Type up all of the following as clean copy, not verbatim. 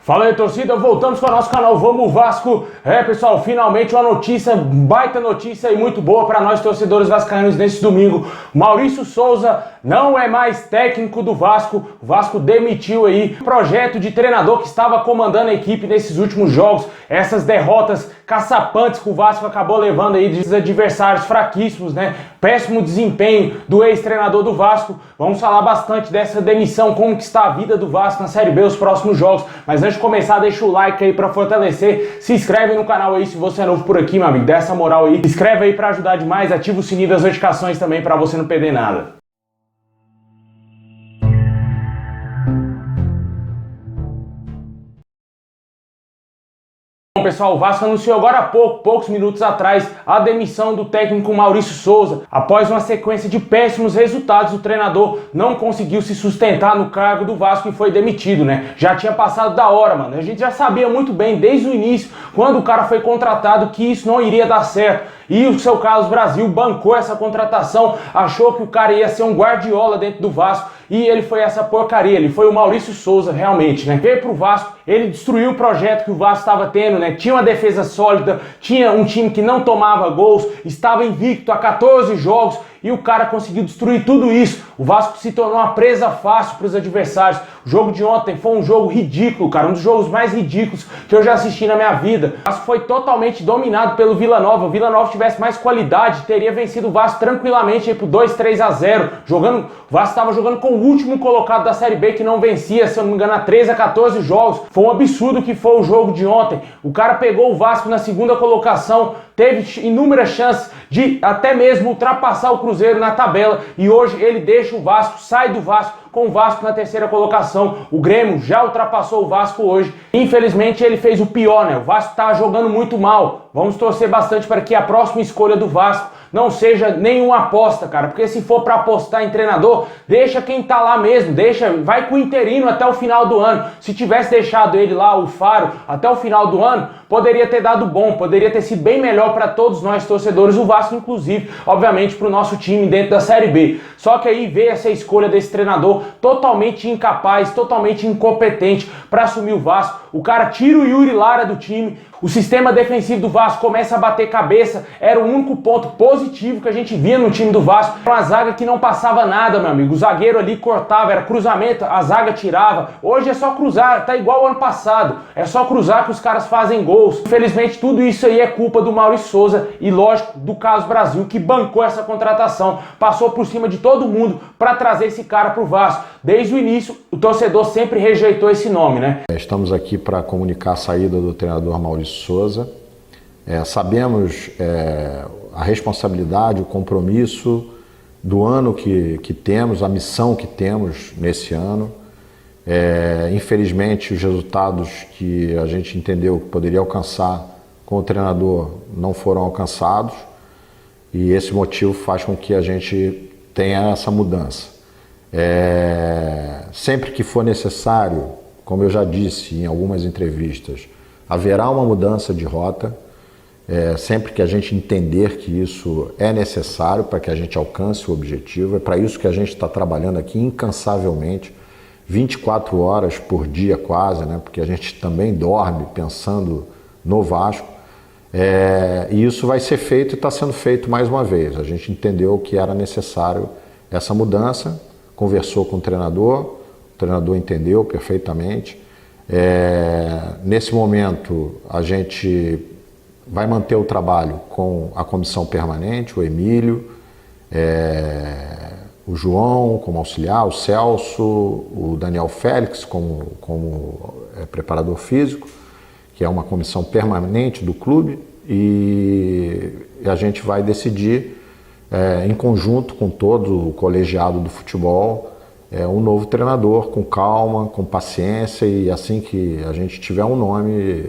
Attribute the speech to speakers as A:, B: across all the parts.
A: Fala aí, torcida, voltamos para o nosso canal Vamos Vasco. Pessoal, finalmente uma notícia, baita notícia e muito boa para nós torcedores vascaínos nesse domingo. Maurício Souza não é mais técnico do Vasco. O Vasco demitiu aí o projeto de treinador que estava comandando a equipe nesses últimos jogos. Essas derrotas caçapantes que o Vasco acabou levando aí de adversários fraquíssimos, né? Péssimo desempenho do ex-treinador do Vasco. Vamos falar bastante dessa demissão, como que está a vida do Vasco na Série B, os próximos jogos. Mas antes de começar, deixa o like aí pra fortalecer. Se inscreve no canal aí se você é novo por aqui, meu amigo. Dá essa moral aí. Se inscreve aí pra ajudar demais. Ativa o sininho das notificações também pra você não perder nada. Bom, pessoal, o Vasco anunciou agora há poucos minutos atrás, a demissão do técnico Maurício Souza. Após uma sequência de péssimos resultados, o treinador não conseguiu se sustentar no cargo do Vasco e foi demitido, né? Já tinha passado da hora, mano. A gente já sabia muito bem, desde o início, quando o cara foi contratado, que isso não iria dar certo. E o seu Carlos Brasil bancou essa contratação, achou que o cara ia ser um Guardiola dentro do Vasco, e ele foi essa porcaria, ele foi o Maurício Souza realmente, né? Veio pro Vasco, ele destruiu o projeto que o Vasco estava tendo, né? Tinha uma defesa sólida, tinha um time que não tomava gols, estava invicto há 14 jogos, e o cara conseguiu destruir tudo isso. O Vasco se tornou uma presa fácil para os adversários. O jogo de ontem foi um jogo ridículo, cara, um dos jogos mais ridículos que eu já assisti na minha vida. O Vasco foi totalmente dominado pelo Vila Nova. O Vila Nova tivesse mais qualidade, teria vencido o Vasco tranquilamente aí por 2-3-0. O Vasco estava jogando com o último colocado da Série B que não vencia, se eu não me engano, há 13 a 14 jogos. Foi um absurdo que foi o jogo de ontem. O cara pegou o Vasco na segunda colocação, teve inúmeras chances de até mesmo ultrapassar o Cruzeiro na tabela, e hoje ele deixa o Vasco, sai do Vasco, com o Vasco na terceira colocação. O Grêmio já ultrapassou o Vasco hoje. Infelizmente ele fez o pior, né? O Vasco tá jogando muito mal. Vamos torcer bastante para que a próxima escolha do Vasco não seja nenhuma aposta, cara, porque se for para apostar em treinador, deixa quem tá lá mesmo, vai com o interino até o final do ano. Se tivesse deixado ele lá, o Faro, até o final do ano, poderia ter dado bom, poderia ter sido bem melhor para todos nós torcedores do Vasco, inclusive, obviamente, para o nosso time dentro da Série B. Só que aí veio essa escolha desse treinador totalmente incapaz, totalmente incompetente para assumir o Vasco. O cara tira o Yuri Lara do time, o sistema defensivo do Vasco começa a bater cabeça, era o único ponto positivo que a gente via no time do Vasco. Era uma zaga que não passava nada, meu amigo. O zagueiro ali cortava, era cruzamento, a zaga tirava. Hoje é só cruzar, tá igual o ano passado. É só cruzar que os caras fazem gols. Infelizmente tudo isso aí é culpa do Maurício Souza e, lógico, do Carlos Brasil, que bancou essa contratação. Passou por cima de todo mundo para trazer esse cara pro Vasco. Desde o início, o torcedor sempre rejeitou esse nome, né?
B: Estamos aqui para comunicar a saída do treinador Maurício Souza. Sabemos a responsabilidade, o compromisso do ano que temos, a missão que temos nesse ano. Infelizmente, os resultados que a gente entendeu que poderia alcançar com o treinador não foram alcançados, e esse motivo faz com que a gente tenha essa mudança. Sempre que for necessário, como eu já disse em algumas entrevistas, haverá uma mudança de rota, sempre que a gente entender que isso é necessário para que a gente alcance o objetivo. É para isso que a gente está trabalhando aqui incansavelmente, 24 horas por dia quase, né? Porque a gente também dorme pensando no Vasco. E isso vai ser feito e está sendo feito mais uma vez. A gente entendeu que era necessário essa mudança, conversou com o treinador entendeu perfeitamente. Nesse momento, a gente vai manter o trabalho com a comissão permanente, o Emílio, o João como auxiliar, o Celso, o Daniel Félix como preparador físico, que é uma comissão permanente do clube, e a gente vai decidir, em conjunto com todo o colegiado do futebol, um novo treinador, com calma, com paciência, e assim que a gente tiver um nome,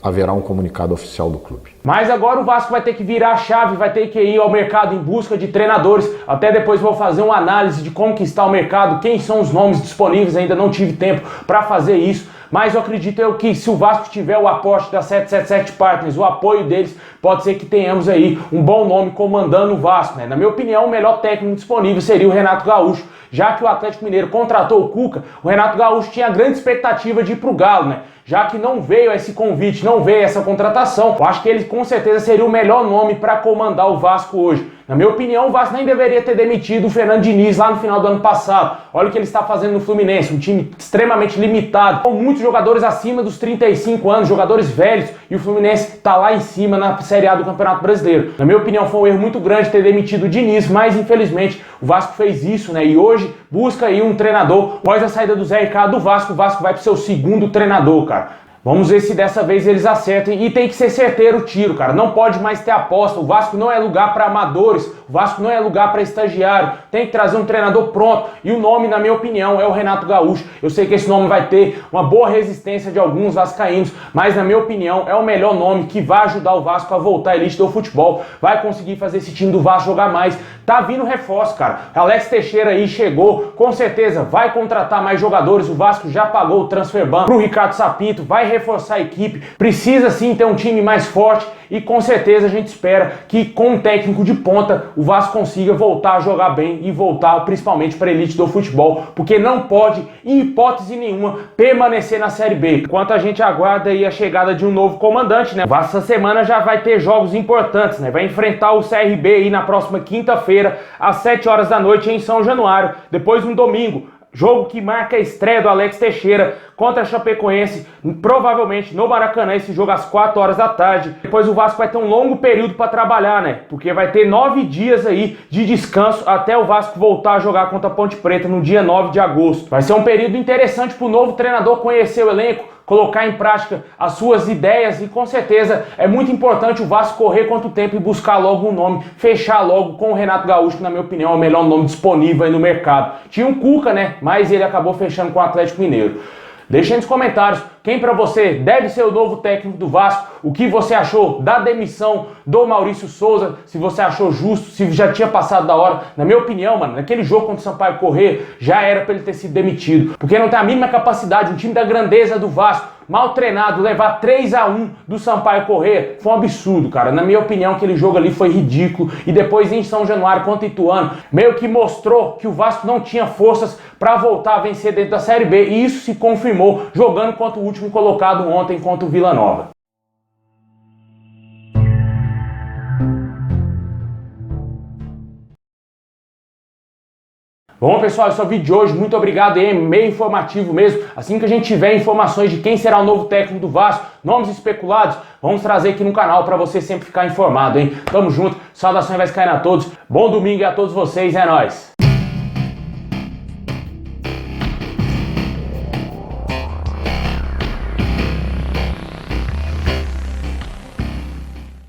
B: haverá um comunicado oficial do clube.
A: Mas agora o Vasco vai ter que virar a chave, vai ter que ir ao mercado em busca de treinadores. Até depois vou fazer uma análise de como que está o mercado, quem são os nomes disponíveis, ainda não tive tempo para fazer isso. mas eu acredito que se o Vasco tiver o aporte da 777 Partners, o apoio deles, pode ser que tenhamos aí um bom nome comandando o Vasco, né? Na minha opinião, o melhor técnico disponível seria o Renato Gaúcho, já que o Atlético Mineiro contratou o Cuca. O Renato Gaúcho tinha grande expectativa de ir pro Galo, né? Já que não veio esse convite, não veio essa contratação, eu acho que ele com certeza seria o melhor nome para comandar o Vasco hoje. Na minha opinião, o Vasco nem deveria ter demitido o Fernando Diniz lá no final do ano passado. Olha o que ele está fazendo no Fluminense, um time extremamente limitado, com muitos jogadores acima dos 35 anos, jogadores velhos, e o Fluminense está lá em cima na Série A do Campeonato Brasileiro. Na minha opinião, foi um erro muito grande ter demitido o Diniz, mas infelizmente o Vasco fez isso, né? E hoje busca aí um treinador. Após a saída do Zé Ricardo do Vasco, o Vasco vai para o seu segundo treinador, cara. Vamos ver se dessa vez eles acertem, e tem que ser certeiro o tiro, cara. Não pode mais ter aposta. O Vasco não é lugar para amadores, o Vasco não é lugar para estagiário. Tem que trazer um treinador pronto, e o nome, na minha opinião, é o Renato Gaúcho. Eu sei que esse nome vai ter uma boa resistência de alguns vascaínos, mas na minha opinião é o melhor nome que vai ajudar o Vasco a voltar à elite do futebol. Vai conseguir fazer esse time do Vasco jogar mais. Tá vindo reforço, cara. Alex Teixeira aí chegou, com certeza vai contratar mais jogadores. O Vasco já pagou o transfer ban pro Ricardo Sapinto, vai reforçar a equipe. Precisa sim ter um time mais forte, e com certeza a gente espera que com um técnico de ponta o Vasco consiga voltar a jogar bem e voltar principalmente para a elite do futebol, porque não pode, em hipótese nenhuma, permanecer na Série B. Enquanto a gente aguarda aí a chegada de um novo comandante, né? O Vasco essa semana já vai ter jogos importantes, né? Vai enfrentar o CRB aí na próxima quinta-feira, às 7 horas da noite em São Januário. Depois no domingo, jogo que marca a estreia do Alex Teixeira contra a Chapecoense, provavelmente no Maracanã, esse jogo às 4 horas da tarde. Depois o Vasco vai ter um longo período para trabalhar, né? Porque vai ter 9 dias aí de descanso até o Vasco voltar a jogar contra a Ponte Preta no dia 9 de agosto. Vai ser um período interessante para o novo treinador conhecer o elenco, colocar em prática as suas ideias, e com certeza é muito importante o Vasco correr quanto tempo e buscar logo um nome, fechar logo com o Renato Gaúcho, que na minha opinião é o melhor nome disponível aí no mercado. Tinha um Cuca, né? Mas ele acabou fechando com o Atlético Mineiro. Deixa aí nos comentários quem para você deve ser o novo técnico do Vasco, o que você achou da demissão do Maurício Souza, se você achou justo, se já tinha passado da hora. Na minha opinião, mano, naquele jogo contra o Sampaio Corrêa, já era para ele ter sido demitido, porque não tem a mínima capacidade. Um time da grandeza do Vasco, mal treinado, levar 3-1 do Sampaio Corrêa foi um absurdo, cara. Na minha opinião, aquele jogo ali foi ridículo. E depois em São Januário contra o Ituano, meio que mostrou que o Vasco não tinha forças para voltar a vencer dentro da Série B, e isso se confirmou jogando contra o último colocado ontem contra o Vila Nova. Bom, pessoal, esse é o vídeo de hoje. Muito obrigado aí, meio informativo mesmo. Assim que a gente tiver informações de quem será o novo técnico do Vasco, nomes especulados, vamos trazer aqui no canal para você sempre ficar informado, hein? Tamo junto, saudações vascaínas a todos, bom domingo a todos vocês, é nóis!